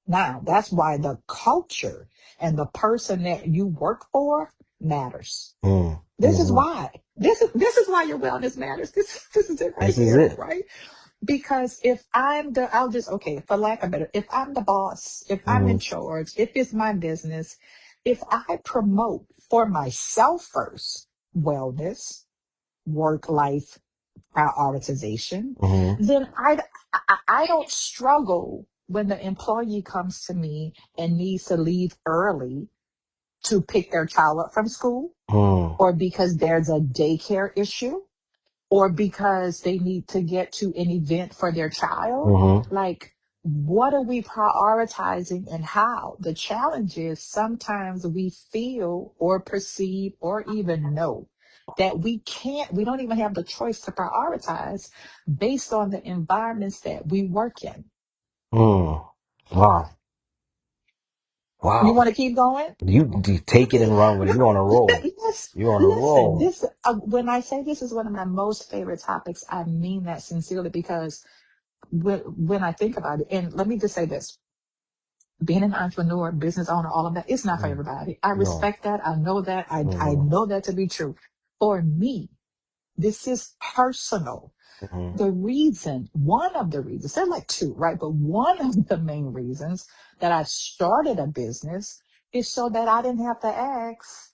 Now, that's why the culture and the person that you work for matters. Mm. This is Mm-hmm. why. This is why your wellness matters. This is it right This is here, it. right? Because if I'm the, I'll just, okay, for lack of better, if I'm the boss, if I'm in Mm-hmm. charge, if it's my business, if I promote for myself first wellness, work life prioritization, Mm-hmm. then I don't struggle when the employee comes to me and needs to leave early to pick their child up from school, Mm. or because there's a daycare issue, or because they need to get to an event for their child. Mm-hmm. Like, what are we prioritizing and how? The challenge is sometimes we feel or perceive or even know that we don't even have the choice to prioritize based on the environments that we work in. Mm. Wow. You Wow. want to keep going? You take it and run with it. You're on a roll. Yes, You're on a listen, roll. this, when I say this is one of my most favorite topics, I mean that sincerely, because when I think about it, and let me just say this, being an entrepreneur, business owner, all of that, it's not for Mm. everybody. I No. respect that. I know that. I Mm-hmm. know that to be true. For me, this is personal. Mm-hmm. One of the reasons, there are like two, right? But one of the main reasons that I started a business is so that I didn't have to ask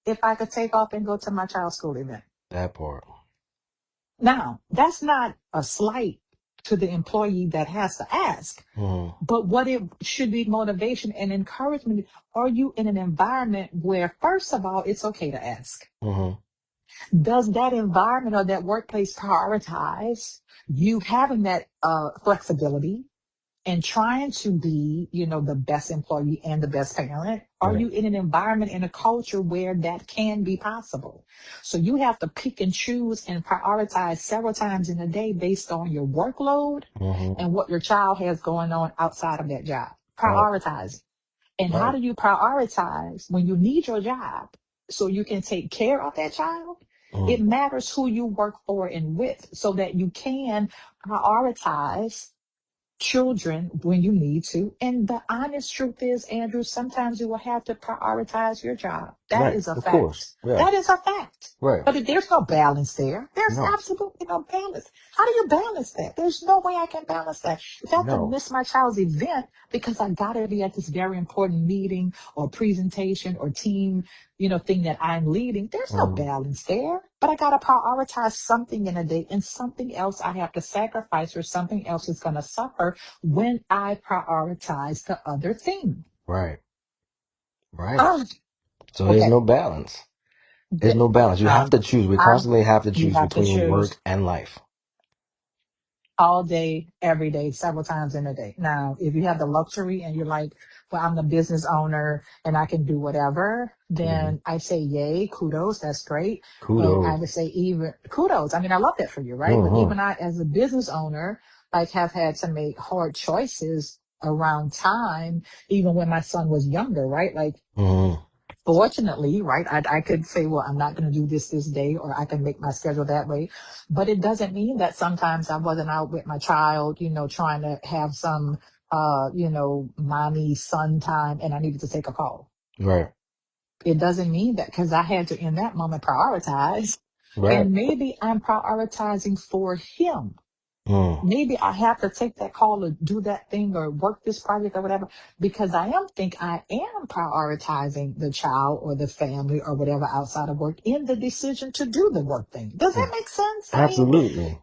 if I could take off and go to my child's school event. That part. Now, that's not a slight to the employee that has to ask, Mm-hmm. but what it should be motivation and encouragement. Are you in an environment where, first of all, it's okay to ask? Mm-hmm. Does that environment or that workplace prioritize you having that flexibility and trying to be, the best employee and the best parent? Are Right. you in an environment, in a culture where that can be possible? So you have to pick and choose and prioritize several times in a day based on your workload Mm-hmm. and what your child has going on outside of that job. Right. Prioritize. And how Right. do you prioritize when you need your job so you can take care of that child? It Mm. matters who you work for and with so that you can prioritize children when you need to. And the honest truth is, Andrew, sometimes you will have to prioritize your job. That Right. is a Of course. fact. Yeah. That is a fact. Right. But if there's no balance there, there's No. absolutely no balance. How do you balance that? There's no way I can balance that. If I have to No. miss my child's event because I gotta be at this very important meeting or presentation or team, thing that I'm leading, there's no Mm. balance there. But I gotta prioritize something in a day, and something else I have to sacrifice, or something else is gonna suffer when I prioritize the other thing. Right. Right. Ah, So there's okay. no balance. There's Th- no balance. You have Um, to choose. We I'm, constantly have to you choose have to between work choose and life. all day, every day, several times in a day. Now, if you have the luxury and you're like, well, I'm the business owner and I can do whatever, Mm. then I say, yay, kudos, that's great. But I Kudos. would say even kudos. I mean, I love that for you, right? But Mm-hmm. even I, as a business owner, like, have had to make hard choices around time, even when my son was younger, right? Like, Mm-hmm. fortunately, right, I could say, well, I'm not going to do this day, or I can make my schedule that way. But it doesn't mean that sometimes I wasn't out with my child, trying to have some, mommy son time, and I needed to take a call. Right. It doesn't mean that, because I had to, in that moment, prioritize. Right. And maybe I'm prioritizing for him. Mm. Maybe I have to take that call or do that thing or work this project or whatever, because I am prioritizing the child or the family or whatever outside of work in the decision to do the work thing. Does that Mm. make sense? I mean, Absolutely.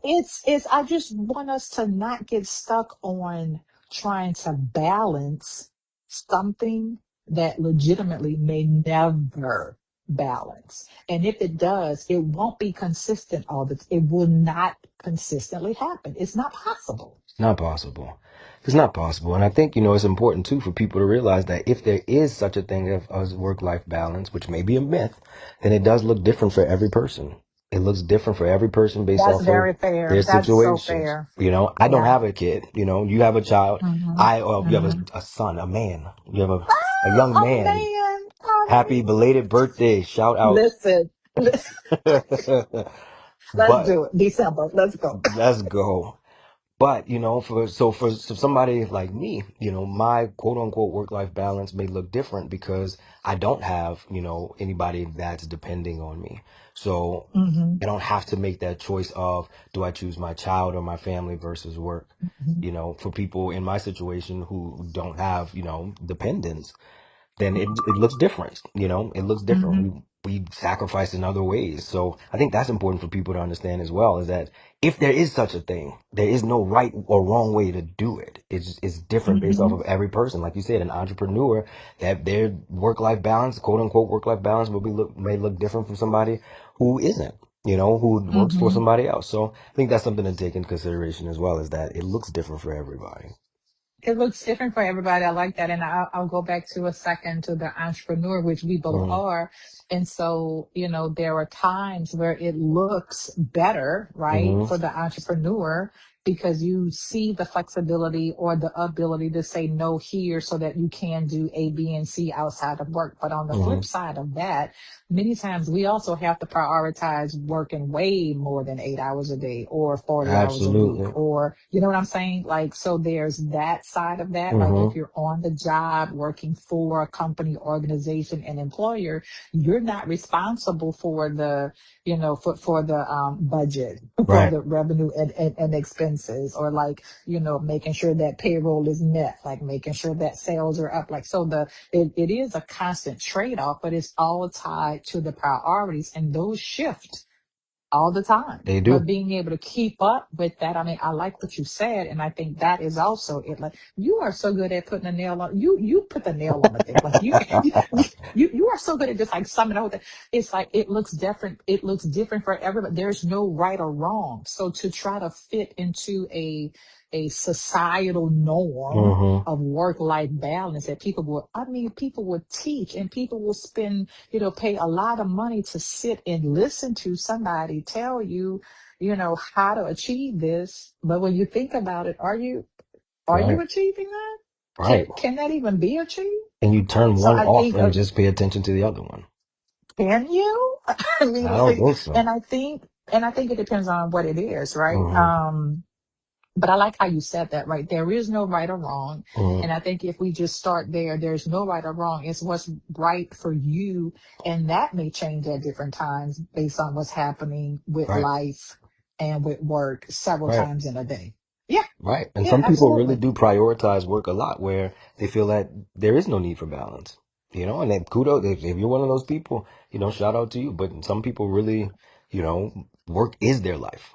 I just want us to not get stuck on trying to balance something that legitimately may never balance. And if it does, it won't be consistent it will not consistently happen. It's not possible. It's not possible. It's not possible. And I think, it's important too for people to realize that if there is such a thing as work-life balance, which may be a myth, then it does look different for every person. It looks different for every person based That's off of very their fair. That's so situations. fair. I don't Yeah. have a kid, you have a child. Hmm. You have Hmm. a son, a man. You have a Ah, young oh man. man. Oh Happy belated birthday. Shout man. out. Listen. Let's But do it. December. Let's go. let's go. But, for somebody like me, my quote unquote work life balance may look different because I don't have, anybody that's depending on me. So Mm-hmm. I don't have to make that choice of, do I choose my child or my family versus work? Mm-hmm. For people in my situation who don't have, dependents, then it looks different. It looks different. Mm-hmm. We sacrifice in other ways. So I think that's important for people to understand as well, is that if there is such a thing, there is no right or wrong way to do it. It's different based off Mm-hmm. of every person. Like you said, an entrepreneur, that their work life balance, quote unquote work life balance, may look different from somebody who isn't. Who works for Mm-hmm. somebody else. So I think that's something to take into consideration as well, is that it looks different for everybody. It looks different for everybody. I like that. And I'll go back to a second to the entrepreneur, which we both Mm-hmm. are. And so, there are times where it looks better, right, Mm-hmm. for the entrepreneur because you see the flexibility or the ability to say no here so that you can do A, B, and C outside of work. But on the Mm-hmm. flip side of that, many times we also have to prioritize working way more than 8 hours a day or 40 hours a week, Absolutely. or you know what I'm saying? Like, so there's that side of that. Like if Mm-hmm. you're on the job working for a company, organization, and employer, you're not responsible for the, for the budget, for Right. the revenue and expenses, or like, making sure that payroll is met, like making sure that sales are up. Like, so it is a constant trade-off, but it's all tied to the priorities, and those shift all the time. They But do. being able to keep up with that, I mean, I like what you said, and I think that is also it. Like, you are so good at putting a nail on, you put the nail on the thing. Like, you are so good at just like summing up. It's like it looks different. It looks different for everybody. There's no right or wrong. So to try to fit into a societal norm Mm-hmm. of work-life balance that people will teach, and people will spend, pay a lot of money to sit and listen to somebody tell you, how to achieve this. But when you think about it, are you Right. achieving that? Right. Can that even be achieved? And you turn So one I off think, and just pay attention to the other one. can you? I mean, I don't like, think so. and I think, it depends on what it is, right? Mm-hmm. But I like how you said that, right? There is no right or wrong. Mm-hmm. And I think if we just start there's no right or wrong. It's what's right for you. And that may change at different times based on what's happening with Right. life and with work several Right. times in a day. Yeah. Right. And Yeah, some people really absolutely. do prioritize work a lot, where they feel that there is no need for balance. And then kudos if you're one of those people, shout out to you. But some people really, work is their life.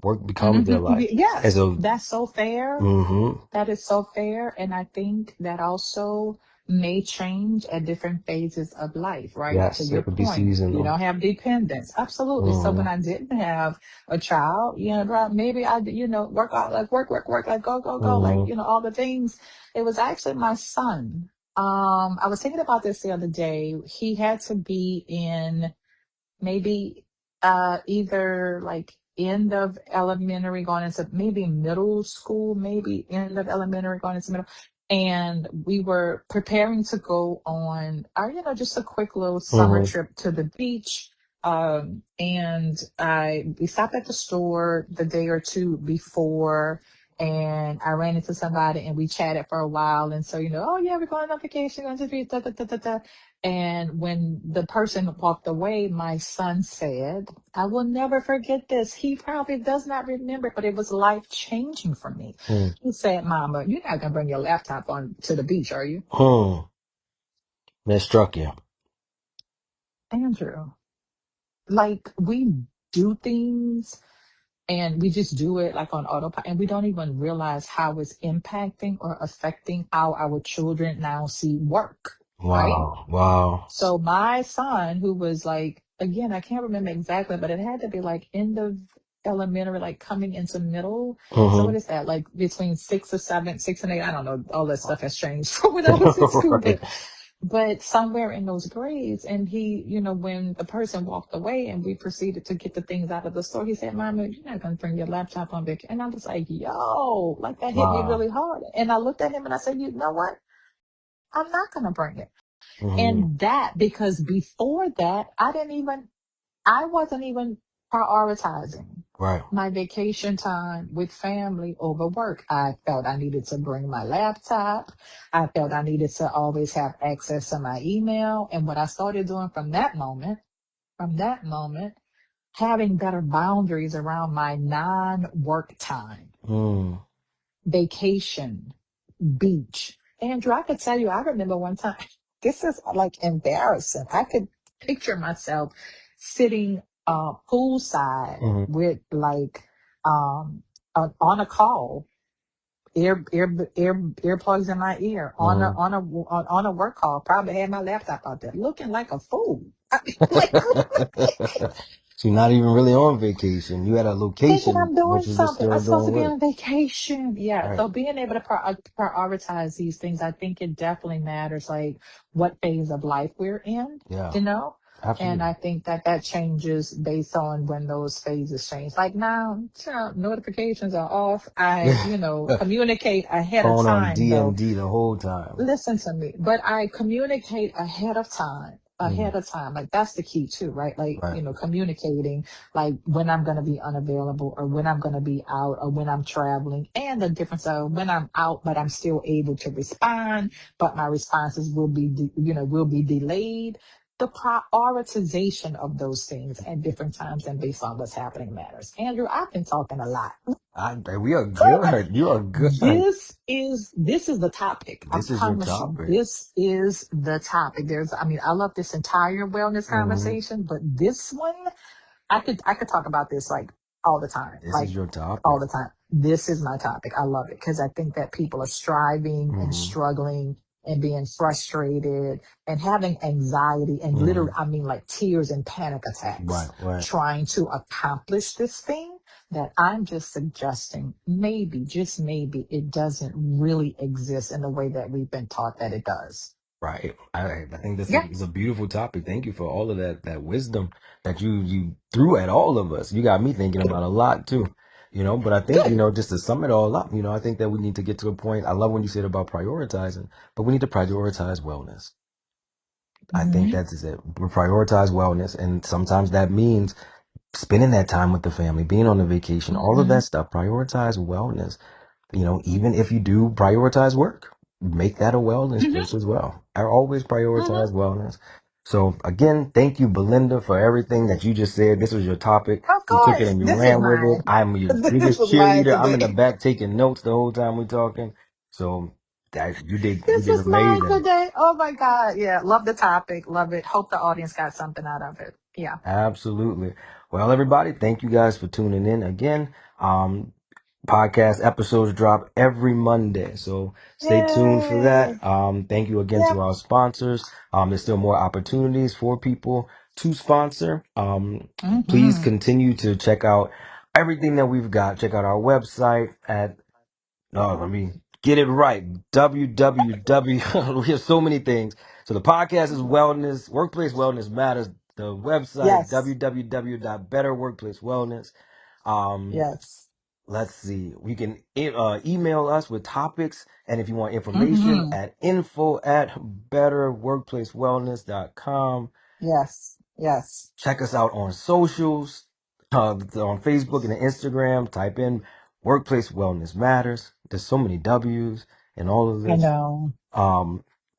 Work becomes their life. And Yes, so, that's so fair. mm-hmm. That is so fair. And I think that also may change at different phases of life, right? To Yes, your it could be point, you seasonal. don't have dependents. Absolutely. So when Mm-hmm. I didn't have a child, bro, maybe I, work out, like work, like go, go, go, like, Mm-hmm. all the things. It was actually my son. I was thinking about this the other day. He had to be in maybe either like end of elementary going into maybe middle school, maybe end of elementary going into middle. And we were preparing to go on our, just a quick little summer Mm-hmm. trip to the beach. And we stopped at the store the day or two before, and I ran into somebody and we chatted for a while. And so, oh yeah, we're going on vacation, going to the beach, da, da, da, da, da. And when the person walked away, my son said, I will never forget this. He probably does not remember, but it was life changing for me. He said, Mama, you're not going to bring your laptop on to the beach, are you? Hmm. That struck you. Andrew, like we do things and we just do it like on autopilot, and we don't even realize how it's impacting or affecting how our children now see work, right? Wow. Wow. So my son, who was like, again, I can't remember exactly, but it had to be like end of elementary, like coming into middle. So what Mm-hmm. is that? Like between 6 or 7, 6 and 8. I don't know. All that stuff has changed from when I was in school, Right. but somewhere in those grades. And he, when the person walked away and we proceeded to get the things out of the store, he said, Mama, you're not going to bring your laptop on vacation. And I was like, yo, like that hit me Wow. really hard. And I looked at him and I said, you know what? I'm not going to bring it. Mm-hmm. And that, because before that, I wasn't even prioritizing Right. my vacation time with family over work. I felt I needed to bring my laptop. I felt I needed to always have access to my email. And what I started doing from that moment, having better boundaries around my non-work time, Mm. vacation, beach. Andrew, I could tell you, I remember one time, this is like embarrassing. I could picture myself sitting poolside Hmm. with like on a call, earplugs in my ear, Hmm. on a work call. Probably had my laptop out there, looking like a fool. I mean, like So you're not even really on vacation. You at a thinking location, I'm but doing you're just something. still I'm supposed doing to be work. on vacation. Yeah. Right. So being able to prioritize these things, I think it definitely matters, like what phase of life we're in, Yeah. you know? And Absolutely. I think that that changes based on when those phases change. Like now, notifications are off. I, communicate ahead of Phone on time though. DND the whole time. Listen to me, but I communicate ahead of time. Mm. Ahead of time. Like that's the key too, right? Like, Right. communicating like when I'm going to be unavailable or when I'm going to be out or when I'm traveling, and the difference of when I'm out, but I'm still able to respond, but my responses will be, will be delayed. The prioritization of those things at different times and based on what's happening matters. Andrew, I've been talking a lot. We are good. You are good. This is the topic. I This is your promise you, topic. this is the topic. I love this entire wellness Hmm. conversation, but this one, I could talk about this like all the time, This like is your all topic. the time. This is my topic. I love it because I think that people are striving and Hmm. struggling and being frustrated and having anxiety and literally, Hmm. I mean, like tears and panic Right. attacks Right. trying to accomplish this thing that I'm just suggesting maybe, just maybe, it doesn't really exist in the way that we've been taught that it does. Right. I think this Yeah, is a beautiful topic. Thank you for all of that wisdom that you threw at all of us. You got me thinking about a lot too. But I think, good. just to sum it all up, I think that we need to get to a point. I love when you said about prioritizing, but we need to prioritize wellness. I think Hmm. that's it. We prioritize wellness, and sometimes that means spending that time with the family, being on the vacation, all of Hmm. that stuff. Prioritize wellness. Even if you do prioritize work, make that a wellness Hmm. place as well. I always Hmm. prioritize wellness. So again, thank you, Belinda, for everything that you just said. This was your topic. Of You took it course, and you this was ran with it. mine. I'm your This biggest was mine cheerleader. I'm in the today. back taking notes the whole time we're talking. So that you This did was mine amazing. today. Oh my God. Yeah. Love the topic. Love it. Hope the audience got something out of it. Yeah. Absolutely. Well, everybody, thank you guys for tuning in again. Podcast episodes drop every Monday, so stay tuned for Yay. that. Thank you again Yep. to our sponsors. There's still more opportunities for people to sponsor. Please Hmm. continue to check out everything that we've got. Check out our website at let me get it right. www. We have so many things. So the podcast is Wellness, Workplace Wellness Matters. The website, Yes. www.betterworkplacewellness. Um, Yes. let's see. You can email us with topics. And if you want information Hmm. at info@betterworkplacewellness.com. Yes. Yes. Check us out on socials, on Facebook and Instagram. Type in Workplace Wellness Matters. There's so many W's in all of I this. know.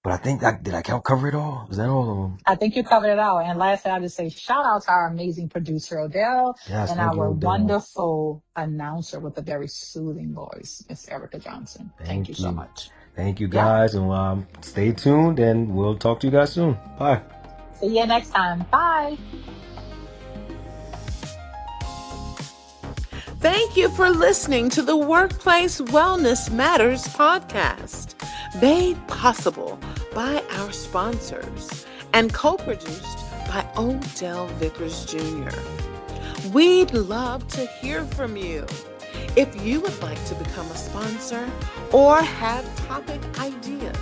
But I think did I cover it all? Is that all of them? I think you covered it all. And lastly, I'll just say shout out to our amazing producer, Odell, Yes, and thank you, our Odell. wonderful announcer with a very soothing voice, Miss Erica Johnson. Thank you Thank so you. much. Thank you Yep. guys. And stay tuned and we'll talk to you guys soon. Bye. See you next time. Bye. Thank you for listening to the Workplace Wellness Matters podcast, made possible by our sponsors and co-produced by Odell Vickers Jr. We'd love to hear from you. If you would like to become a sponsor or have topic ideas,